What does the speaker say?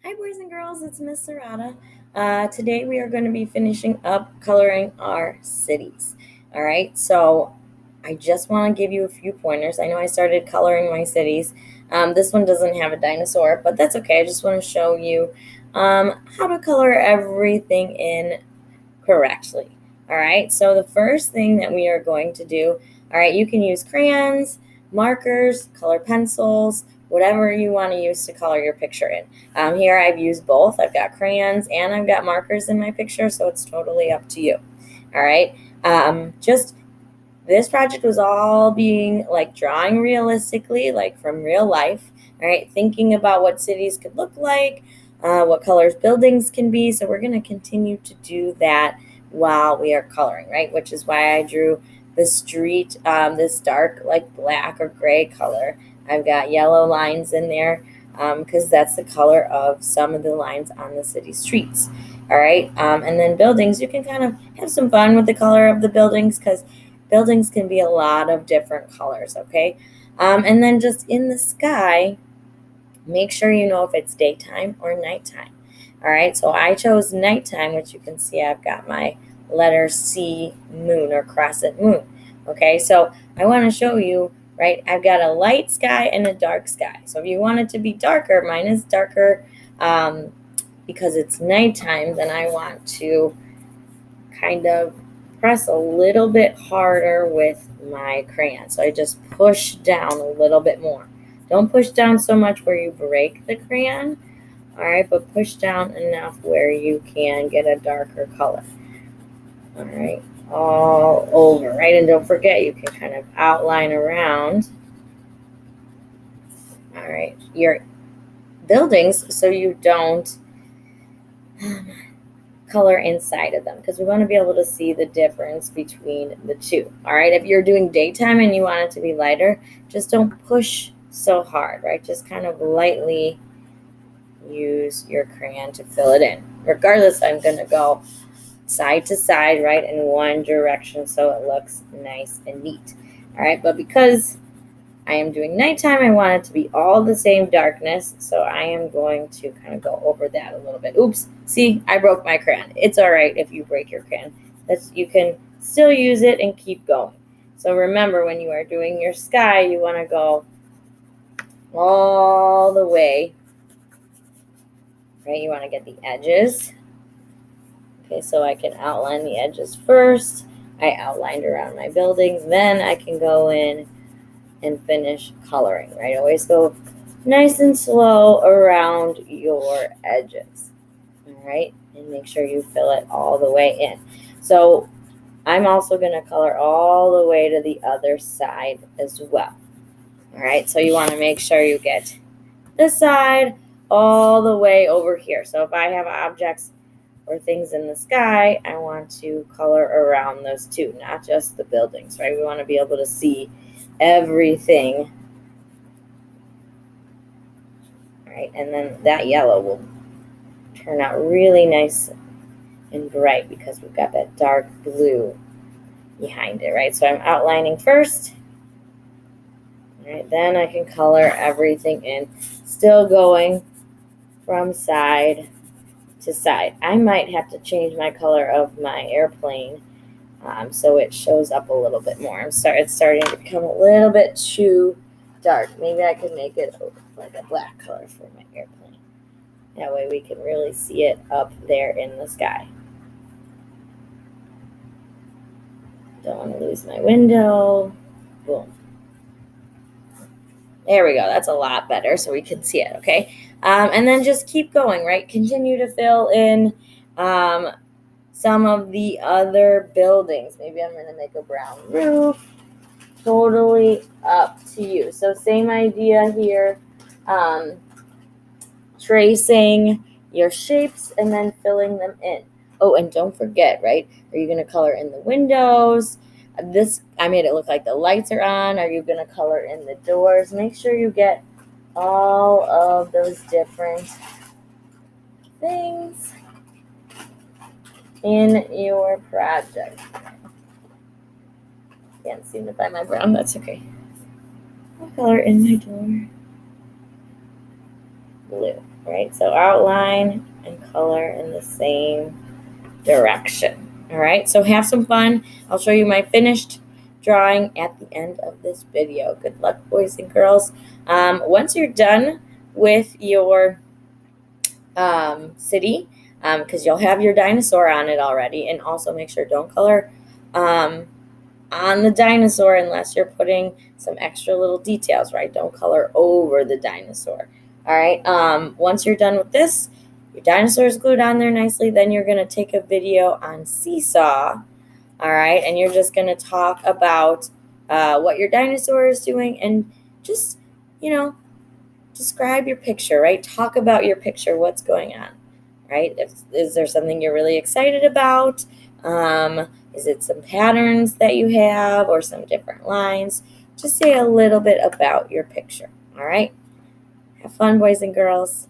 Hi, boys and girls, it's Miss Serrata. Today we are going to be finishing up coloring our cities. All right, so I just want to give you a few pointers. I know I started coloring my cities. This one doesn't have a dinosaur, but that's okay. I just want to show you how to color everything in correctly. All right, so the first thing that we are going to do, all right, you can use crayons, markers, color pencils, whatever you want to use to color your picture in. Here I've used both. I've got crayons and I've got markers in my picture, so it's totally up to you. All right, just this project was all being like drawing realistically, like from real life. All right, thinking about what cities could look like, what colors buildings can be. So we're going to continue to do that while we are coloring, right? Which is why I drew the street, this dark, like black or gray color. I've got yellow lines in there because that's the color of some of the lines on the city streets. All right, and then buildings, you can kind of have some fun with the color of the buildings because buildings can be a lot of different colors, okay? And then just in the sky, make sure you know if it's daytime or nighttime. All right, so I chose nighttime, which you can see I've got my letter C moon or crescent moon. Okay, so I want to show you, right? I've got a light sky and a dark sky. So if you want it to be darker, mine is darker because it's nighttime, then I want to kind of press a little bit harder with my crayon. So I just push down a little bit more. Don't push down so much where you break the crayon, all right, but push down enough where you can get a darker color. All right, all over, right? And don't forget, you can kind of outline around, all right, your buildings so you don't color inside of them because we want to be able to see the difference between the two. All right, if you're doing daytime and you want it to be lighter, just don't push so hard, right? Just kind of lightly use your crayon to fill it in. Regardless, I'm going to go side to side, right, in one direction so it looks nice and neat. All right, but because I am doing nighttime, I want it to be all the same darkness, so I am going to kind of go over that a little bit. Oops, see, I broke my crayon. It's all right if you break your crayon. You can still use it and keep going. So remember, when you are doing your sky, you want to go all the way, right? You want to get the edges. Okay, so I can outline the edges first. I outlined around my buildings, then I can go in and finish coloring, right? Always go nice and slow around your edges, all right? And make sure you fill it all the way in. So I'm also going to color all the way to the other side as well, all right? So you want to make sure you get this side all the way over here. So if I have objects or things in the sky, I want to color around those too, not just the buildings, right? We want to be able to see everything, right? And then that yellow will turn out really nice and bright because we've got that dark blue behind it, right? So I'm outlining first, right? Then I can color everything in, still going from side to side. I might have to change my color of my airplane so it shows up a little bit more. It's starting to become a little bit too dark. Maybe I could make it like a black color for my airplane. That way we can really see it up there in the sky. Don't want to lose my window. Boom. There we go. That's a lot better so we can see it, okay? And then just keep going, right? Continue to fill in some of the other buildings. Maybe I'm going to make a brown roof. Totally up to you. So same idea here. Tracing your shapes and then filling them in. Oh, and don't forget, right? Are you going to color in the windows? I made it look like the lights are on. Are you going to color in the doors? Make sure you get all of those different things in your project. Can't seem to find my brown. That's okay. I'll color in my door. Blue. All right, so outline and color in the same direction. All right, so have some fun. I'll show you my finished drawing at the end of this video. Good luck, boys and girls. Once you're done with your city, because you'll have your dinosaur on it already, and also make sure don't color on the dinosaur unless you're putting some extra little details, right? Don't color over the dinosaur. All right, once you're done with this, your dinosaur is glued on there nicely, then you're going to take a video on Seesaw, all right, and you're just going to talk about what your dinosaur is doing, and just, you know, describe your picture, right? Talk about your picture, what's going on, right? Is there something you're really excited about? Is it some patterns that you have or some different lines? Just say a little bit about your picture, all right? Have fun, boys and girls.